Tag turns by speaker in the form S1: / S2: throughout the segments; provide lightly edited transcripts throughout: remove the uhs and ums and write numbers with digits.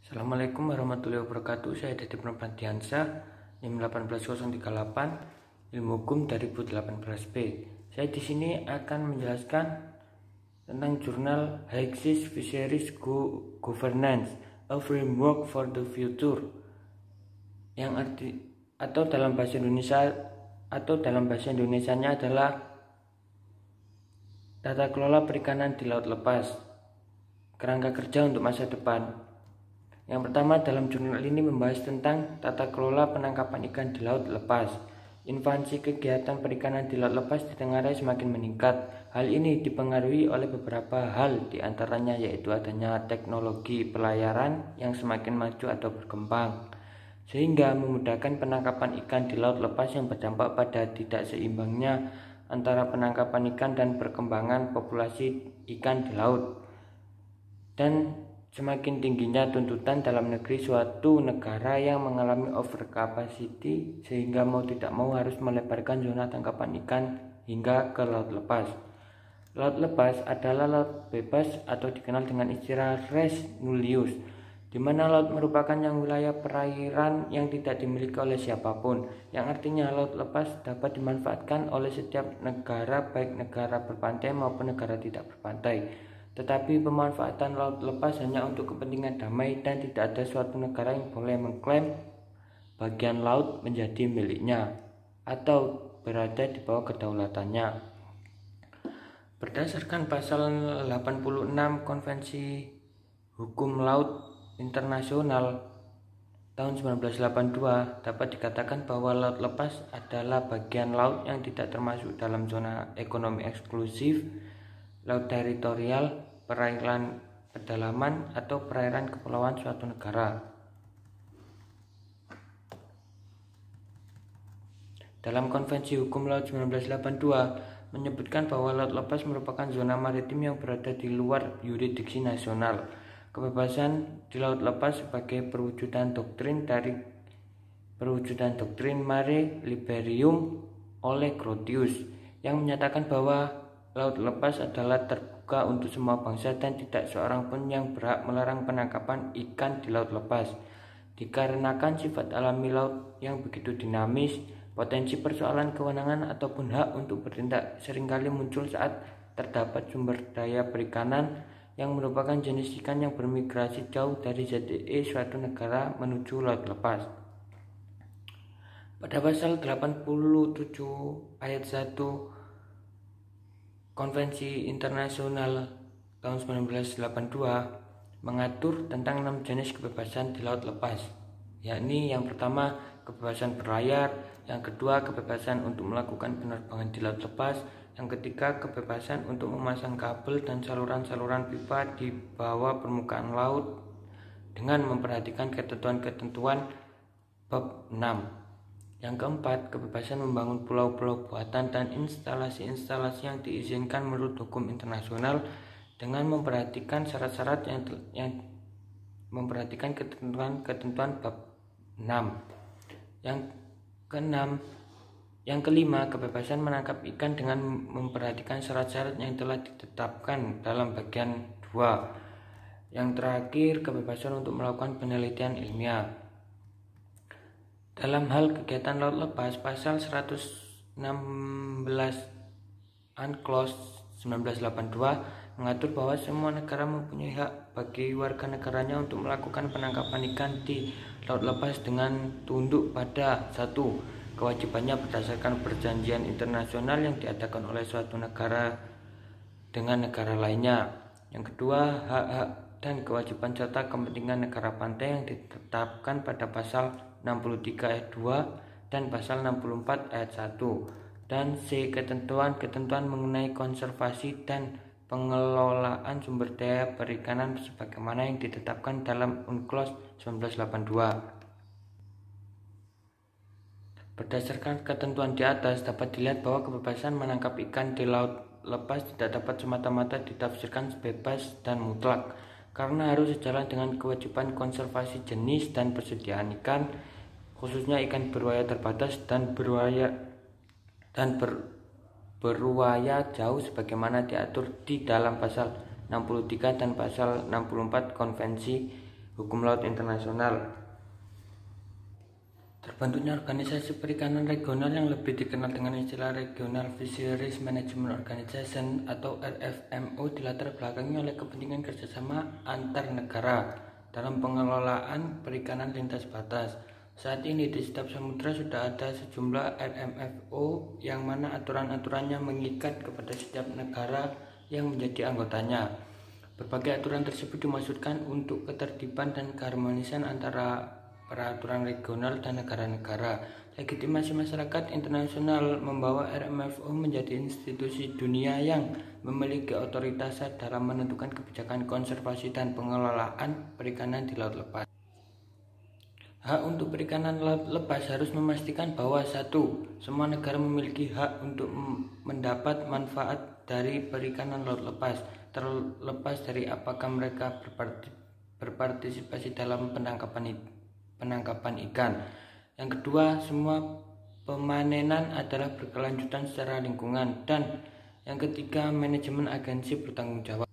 S1: Assalamualaikum warahmatullahi wabarakatuh. Saya Dede Purnobandiansyah, NIM 18038, Ilmu Hukum 2018B. Saya di sini akan menjelaskan tentang jurnal High-Seas Fisheries Governance, a Framework for the Future, yang dalam bahasa Indonesianya adalah tata kelola perikanan di laut lepas, kerangka kerja untuk masa depan. Yang pertama, dalam jurnal ini membahas tentang tata kelola penangkapan ikan di laut lepas. Invasi kegiatan perikanan di laut lepas di Tengarai semakin meningkat. Hal ini dipengaruhi oleh beberapa hal, diantaranya yaitu adanya teknologi pelayaran yang semakin maju atau berkembang, sehingga memudahkan penangkapan ikan di laut lepas yang berdampak pada tidak seimbangnya antara penangkapan ikan dan perkembangan populasi ikan di laut. Dan semakin tingginya tuntutan dalam negeri suatu negara yang mengalami overcapacity, sehingga mau tidak mau harus melebarkan zona tangkapan ikan hingga ke laut lepas. Laut lepas adalah laut bebas atau dikenal dengan istilah res nullius, di mana laut merupakan wilayah perairan yang tidak dimiliki oleh siapapun, yang artinya laut lepas dapat dimanfaatkan oleh setiap negara, baik negara berpantai maupun negara tidak berpantai. Tetapi pemanfaatan laut lepas hanya untuk kepentingan damai, dan tidak ada suatu negara yang boleh mengklaim bagian laut menjadi miliknya atau berada di bawah kedaulatannya. Berdasarkan pasal 86 Konvensi Hukum Laut Internasional tahun 1982, dapat dikatakan bahwa laut lepas adalah bagian laut yang tidak termasuk dalam zona ekonomi eksklusif, laut teritorial, perairan pedalaman, atau perairan kepulauan suatu negara. Dalam Konvensi Hukum Laut 1982 menyebutkan bahwa laut lepas merupakan zona maritim yang berada di luar yurisdiksi nasional. Kebebasan di laut lepas sebagai perwujudan doktrin Mare Liberum oleh Grotius, yang menyatakan bahwa laut lepas adalah terbuka untuk semua bangsa dan tidak seorang pun yang berhak melarang penangkapan ikan di laut lepas. Dikarenakan sifat alami laut yang begitu dinamis, potensi persoalan kewenangan ataupun hak untuk bertindak seringkali muncul saat terdapat sumber daya perikanan yang merupakan jenis ikan yang bermigrasi jauh dari ZEE suatu negara menuju laut lepas. Pada pasal 87 ayat 1 Konvensi Internasional tahun 1982 mengatur tentang 6 jenis kebebasan di laut lepas, yakni yang pertama kebebasan berlayar, yang kedua kebebasan untuk melakukan penerbangan di laut lepas, yang ketiga kebebasan untuk memasang kabel dan saluran-saluran pipa di bawah permukaan laut dengan memperhatikan ketentuan-ketentuan bab 6. Yang keempat, kebebasan membangun pulau-pulau buatan dan instalasi-instalasi yang diizinkan menurut hukum internasional dengan memperhatikan syarat-syarat yang memperhatikan ketentuan-ketentuan bab 6. Yang kelima, kebebasan menangkap ikan dengan memperhatikan syarat-syarat yang telah ditetapkan dalam bagian 2. Yang terakhir, kebebasan untuk melakukan penelitian ilmiah. Dalam hal kegiatan laut lepas, pasal 116 UNCLOS 1982 mengatur bahwa semua negara mempunyai hak bagi warga negaranya untuk melakukan penangkapan ikan di laut lepas dengan tunduk pada 1. Kewajibannya berdasarkan perjanjian internasional yang diadakan oleh suatu negara dengan negara lainnya. Yang kedua, hak-hak dan kewajiban serta kepentingan negara pantai yang ditetapkan pada pasal 63 ayat 2 dan pasal 64 ayat 1, dan C. Ketentuan-ketentuan mengenai konservasi dan pengelolaan sumber daya perikanan sebagaimana yang ditetapkan dalam UNCLOS 1982. Berdasarkan ketentuan di atas, dapat dilihat bahwa kebebasan menangkap ikan di laut lepas tidak dapat semata-mata ditafsirkan bebas dan mutlak, karena harus sejalan dengan kewajiban konservasi jenis dan persediaan ikan, khususnya ikan berwaya terbatas dan berwaya jauh sebagaimana diatur di dalam pasal 63 dan pasal 64 Konvensi hukum laut internasional. Terbentuknya organisasi perikanan regional yang lebih dikenal dengan istilah Regional Fisheries Management Organization atau RFMO dilatar belakangi oleh kepentingan kerjasama antar negara dalam pengelolaan perikanan lintas batas. Saat ini di setiap samudra sudah ada sejumlah RMFO yang mana aturan-aturannya mengikat kepada setiap negara yang menjadi anggotanya. Berbagai aturan tersebut dimaksudkan untuk ketertiban dan keharmonisan antara peraturan regional dan negara-negara. Legitimasi masyarakat internasional membawa RMFO menjadi institusi dunia yang memiliki otoritas dalam menentukan kebijakan konservasi dan pengelolaan perikanan di laut lepas. Hak untuk perikanan laut lepas harus memastikan bahwa 1. Semua negara memiliki hak untuk mendapat manfaat dari perikanan laut lepas, terlepas dari apakah mereka berpartisipasi dalam penangkapan ikan. Yang kedua, semua pemanenan adalah berkelanjutan secara lingkungan. Dan yang ketiga, manajemen agensi bertanggung jawab.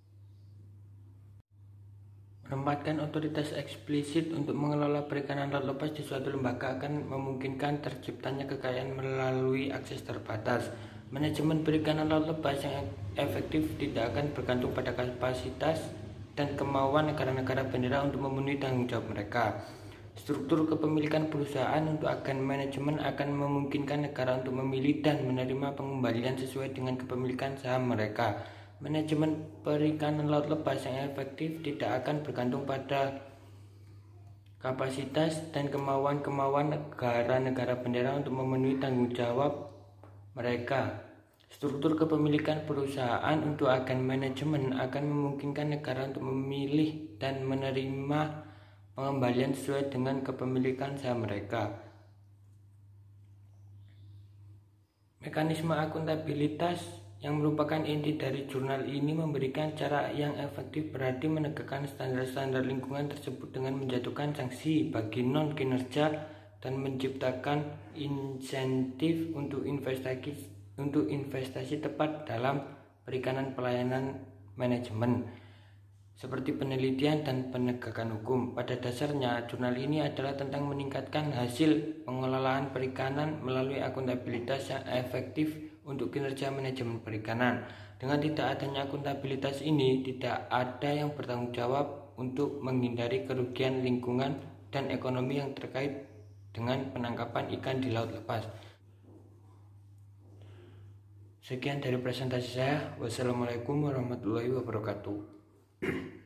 S1: Menempatkan otoritas eksplisit untuk mengelola perikanan laut lepas di suatu lembaga akan memungkinkan terciptanya kekayaan melalui akses terbatas. Manajemen perikanan laut lepas yang efektif tidak akan bergantung pada kapasitas dan kemauan negara-negara bendera untuk memenuhi tanggung jawab mereka. Struktur kepemilikan perusahaan untuk agen manajemen akan memungkinkan negara untuk memilih dan menerima pengembalian sesuai dengan kepemilikan saham mereka. Manajemen perikanan laut lepas yang efektif tidak akan bergantung pada kapasitas dan kemauan negara-negara bendera untuk memenuhi tanggung jawab mereka. Struktur kepemilikan perusahaan untuk agen manajemen akan memungkinkan negara untuk memilih dan menerima pengembalian sesuai dengan kepemilikan saham mereka. Mekanisme akuntabilitas yang merupakan inti dari jurnal ini memberikan cara yang efektif, berarti menegakkan standar-standar lingkungan tersebut dengan menjatuhkan sanksi bagi non-kinerja dan menciptakan insentif untuk investasi tepat dalam perikanan pelayanan manajemen, seperti penelitian dan penegakan hukum. Pada dasarnya, jurnal ini adalah tentang meningkatkan hasil pengelolaan perikanan melalui akuntabilitas yang efektif untuk kinerja manajemen perikanan. Dengan tidak adanya akuntabilitas ini, tidak ada yang bertanggung jawab untuk menghindari kerugian lingkungan dan ekonomi yang terkait dengan penangkapan ikan di laut lepas. Sekian dari presentasi saya. Wassalamualaikum warahmatullahi wabarakatuh.